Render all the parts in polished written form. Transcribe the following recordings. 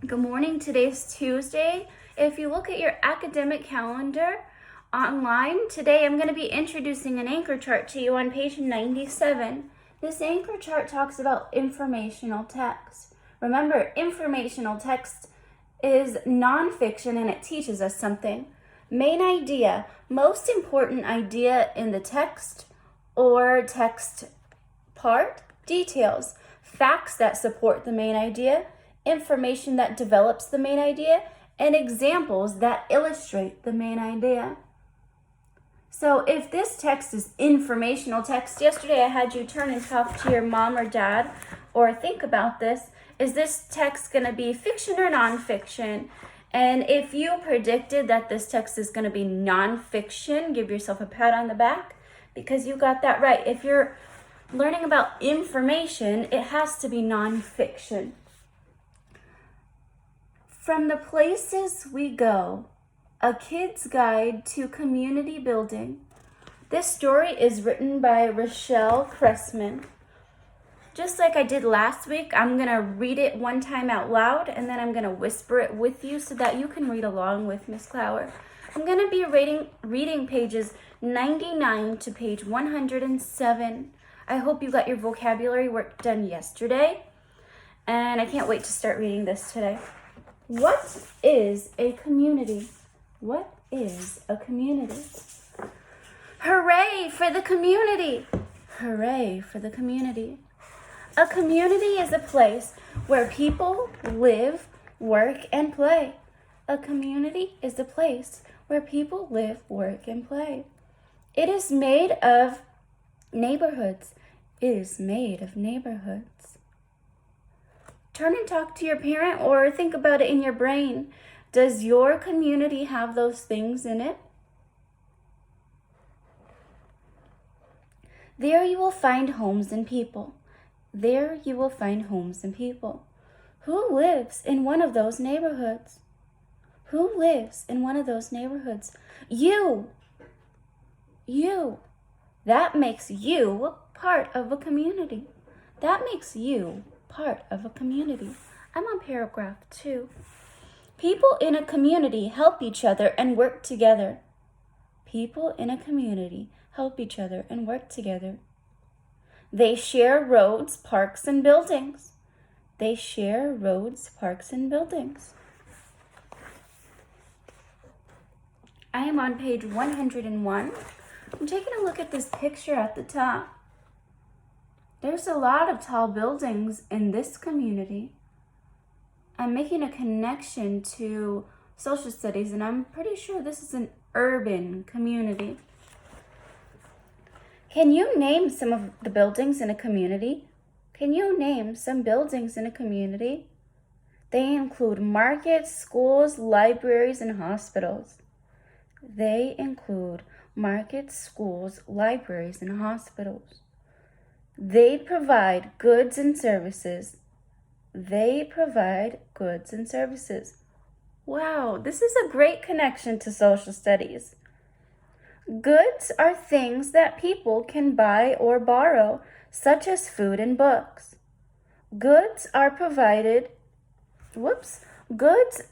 Good morning. Today's Tuesday. If you look at your academic calendar online, today I'm going to be introducing an anchor chart to you on page 97. This anchor chart talks about informational text. Remember, informational text is nonfiction and it teaches us something. Main idea, most important idea in the text or text part, details, facts that support the main idea, information that develops the main idea, and examples that illustrate the main idea. So if this text is informational text, yesterday I had you turn and talk to your mom or dad, or think about this. Is this text going to be fiction or nonfiction? And if you predicted that this text is going to be nonfiction, give yourself a pat on the back because you got that right. If you're learning about information, it has to be nonfiction. From the Places We Go, A Kid's Guide to Community Building. This story is written by Rochelle Cressman. Just like I did last week, I'm going to read it one time out loud, and then I'm going to whisper it with you so that you can read along with Miss Clower. I'm going to be reading pages 99 to page 107. I hope you got your vocabulary work done yesterday, and I can't wait to start reading this today. What is a community? What is a community? Hooray for the community! Hooray for the community. A community is a place where people live, work, and play. A community is a place where people live, work, and play. It is made of neighborhoods. It is made of neighborhoods. Turn and talk to your parent or think about it in your brain. Does your community have those things in it? There you will find homes and people. There you will find homes and people. Who lives in one of those neighborhoods? Who lives in one of those neighborhoods? You. You. That makes you part of a community. That makes you part of a community. I'm on paragraph 2. People in a community help each other and work together. People in a community help each other and work together. They share roads, parks, and buildings. They share roads, parks, and buildings. I am on page 101. I'm taking a look at this picture at the top. There's a lot of tall buildings in this community. I'm making a connection to social studies, and I'm pretty sure this is an urban community. Can you name some of the buildings in a community? Can you name some buildings in a community? They include markets, schools, libraries, and hospitals. They include markets, schools, libraries, and hospitals. They provide goods and services. They provide goods and services. Wow, this is a great connection to social studies. Goods are things that people can buy or borrow, such as food and books. Goods are Goods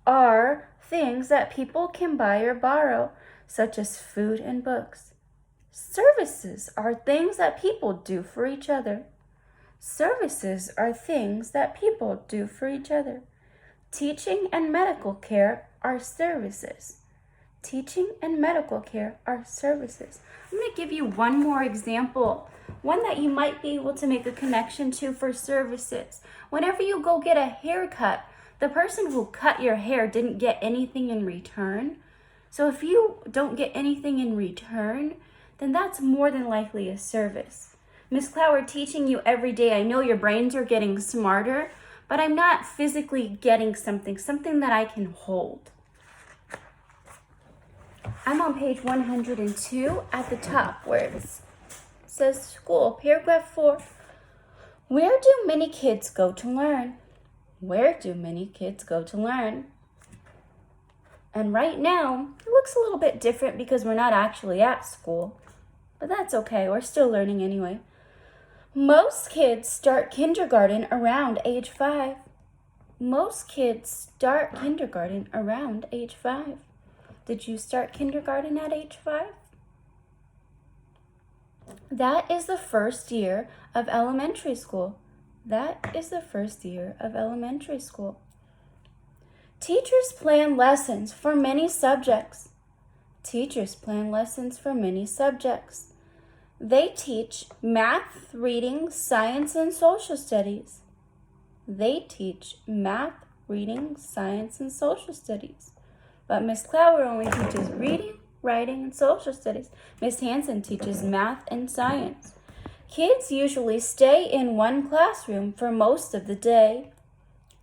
are things that people can buy or borrow, such as food and books. Services are things that people do for each other. Services are things that people do for each other. Teaching and medical care are services. Teaching and medical care are services. I'm going to give you one more example, one that you might be able to make a connection to for services. Whenever you go get a haircut, the person who cut your hair didn't get anything in return. So if you don't get anything in return, then that's more than likely a service. Miss Clower, teaching you every day, I know your brains are getting smarter, but I'm not physically getting something that I can hold. I'm on page 102 at the top where it says school, paragraph 4. Where do many kids go to learn? Where do many kids go to learn? And right now, it looks a little bit different because we're not actually at school. But that's okay, we're still learning anyway. Most kids start kindergarten around age 5. Most kids start kindergarten around age 5. Did you start kindergarten at age 5? That is the first year of elementary school. That is the first year of elementary school. Teachers plan lessons for many subjects. Teachers plan lessons for many subjects. They teach math, reading, science, and social studies. They teach math, reading, science, and social studies. But Miss Clower only teaches reading, writing, and social studies. Miss Hanson teaches math and science. Kids usually stay in one classroom for most of the day.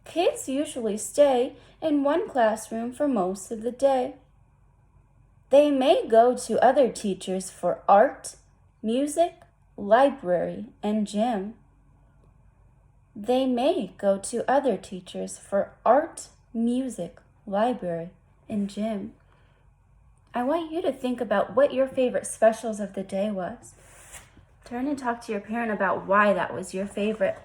Kids usually stay in one classroom for most of the day. They may go to other teachers for art, music, library, and gym. They may go to other teachers for art, music, library, and gym. I want you to think about what your favorite specials of the day was. Turn and talk to your parent about why that was your favorite.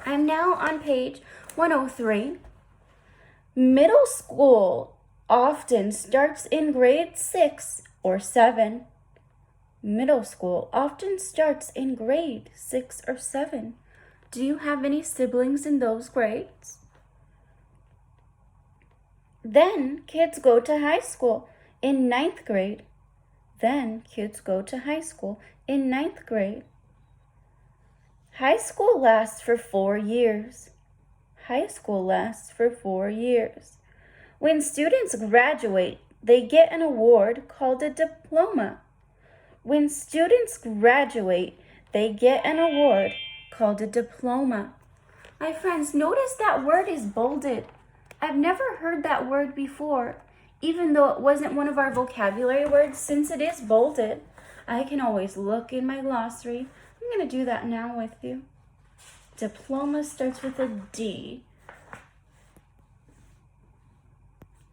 I'm now on page 103. Middle school often starts in grade 6 or 7. Middle school often starts in grade 6 or 7. Do you have any siblings in those grades? Then kids go to high school in 9th grade. Then kids go to high school in 9th grade. High school lasts for 4 years. High school lasts for 4 years. When students graduate, they get an award called a diploma. When students graduate, they get an award called a diploma. My friends, notice that word is bolded. I've never heard that word before, even though it wasn't one of our vocabulary words. Since it is bolded, I can always look in my glossary. I'm going to do that now with you. Diploma starts with a D.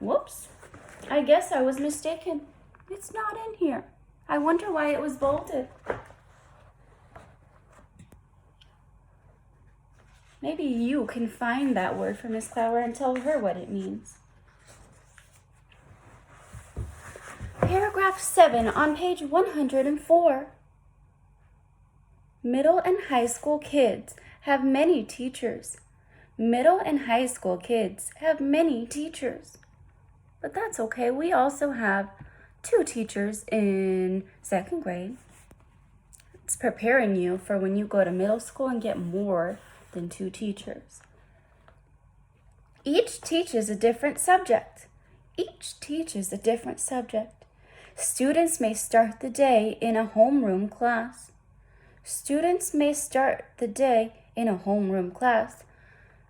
Whoops. I guess I was mistaken. It's not in here. I wonder why it was bolded. Maybe you can find that word for Miss Clower and tell her what it means. Paragraph 7 on page 104. Middle and high school kids have many teachers. Middle and high school kids have many teachers. But that's okay. We also have 2 teachers in 2nd grade. It's preparing you for when you go to middle school and get more than 2 teachers. Each teaches a different subject. Each teaches a different subject. Students may start the day in a homeroom class. Students may start the day in a homeroom class.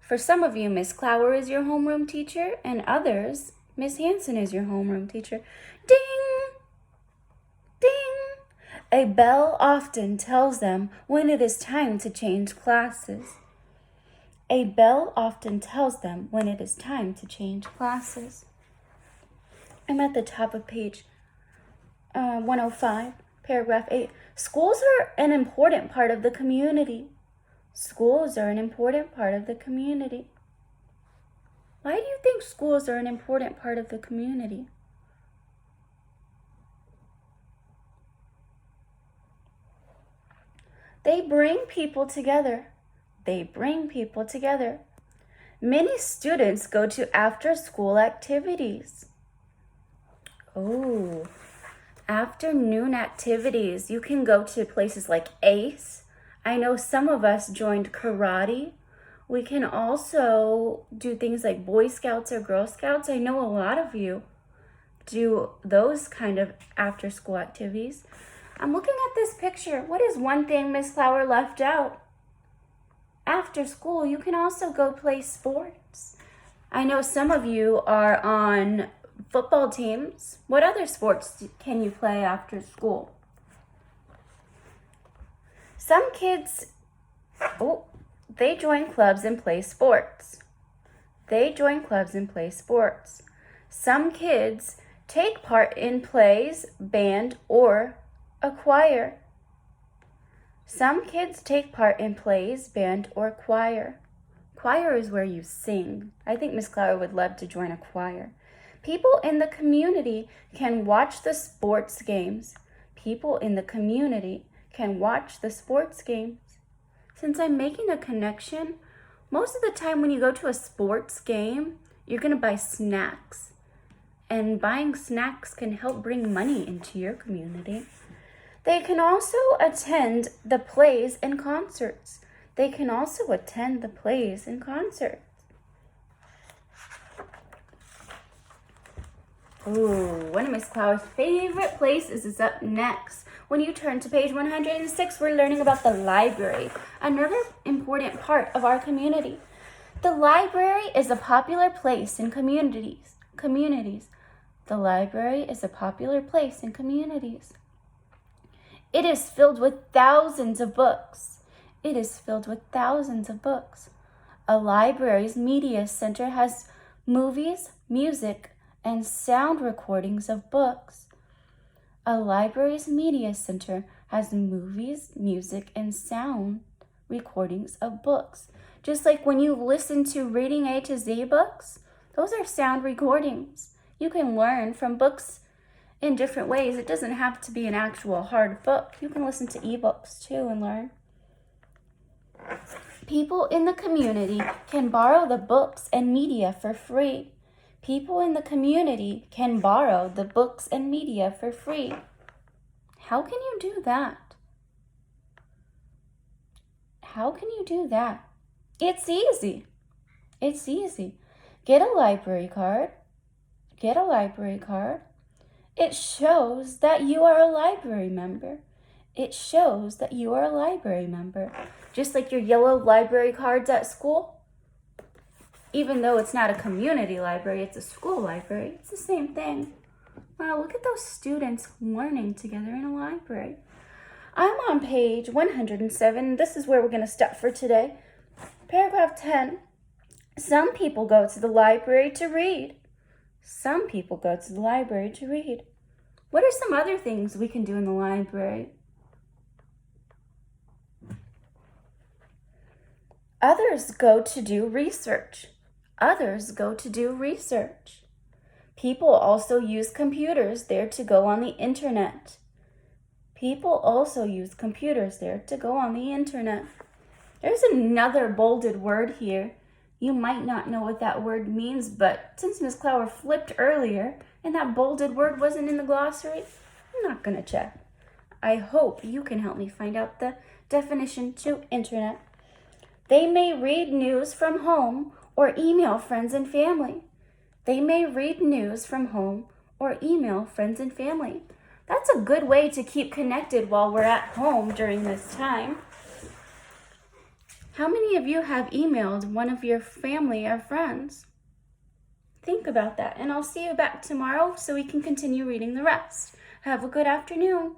For some of you, Miss Clower is your homeroom teacher, and others, Miss Hanson is your homeroom teacher. Ding! Ding! A bell often tells them when it is time to change classes. A bell often tells them when it is time to change classes. I'm at the top of page 105, paragraph 8. Schools are an important part of the community. Schools are an important part of the community. Why do you think schools are an important part of the community? They bring people together. They bring people together. Many students go to after-school activities. Oh, afternoon activities. You can go to places like ACE. I know some of us joined karate. We can also do things like Boy Scouts or Girl Scouts. I know a lot of you do those kind of after-school activities. I'm looking at this picture. What is one thing Miss Clower left out? After school, you can also go play sports. I know some of you are on football teams. What other sports can you play after school? Some kids, they join clubs and play sports. They join clubs and play sports. Some kids take part in plays, band, or a choir. Some kids take part in plays, band, or choir. Choir is where you sing. I think Miss Clara would love to join a choir. People in the community can watch the sports games. People in the community can watch the sports games. Since I'm making a connection, most of the time when you go to a sports game, you're going to buy snacks. And buying snacks can help bring money into your community. They can also attend the plays and concerts. They can also attend the plays and concerts. Ooh, one of Miss Clara's favorite places is up next. When you turn to page 106, we're learning about the library, another important part of our community. The library is a popular place in communities. The library is a popular place in communities. It is filled with thousands of books. It is filled with thousands of books. A library's media center has movies, music, and sound recordings of books. A library's media center has movies, music, and sound recordings of books. Just like when you listen to Reading A to Z books, those are sound recordings. You can learn from books in different ways. It doesn't have to be an actual hard book. You can listen to ebooks too and learn. People in the community can borrow the books and media for free. People in the community can borrow the books and media for free. How can you do that? How can you do that? It's easy. It's easy. Get a library card. Get a library card. It shows that you are a library member. It shows that you are a library member. Just like your yellow library cards at school. Even though it's not a community library, it's a school library. It's the same thing. Wow, look at those students learning together in a library. I'm on page 107. This is where we're going to stop for today. Paragraph 10. Some people go to the library to read. Some people go to the library to read. What are some other things we can do in the library? Others go to do research. Others go to do research. People also use computers there to go on the internet. People also use computers there to go on the internet. There's another bolded word here. You might not know what that word means, but since Ms. Clower flipped earlier and that bolded word wasn't in the glossary, I'm not going to check. I hope you can help me find out the definition to internet. They may read news from home or email friends and family. They may read news from home or email friends and family. That's a good way to keep connected while we're at home during this time. How many of you have emailed one of your family or friends? Think about that, and I'll see you back tomorrow so we can continue reading the rest. Have a good afternoon.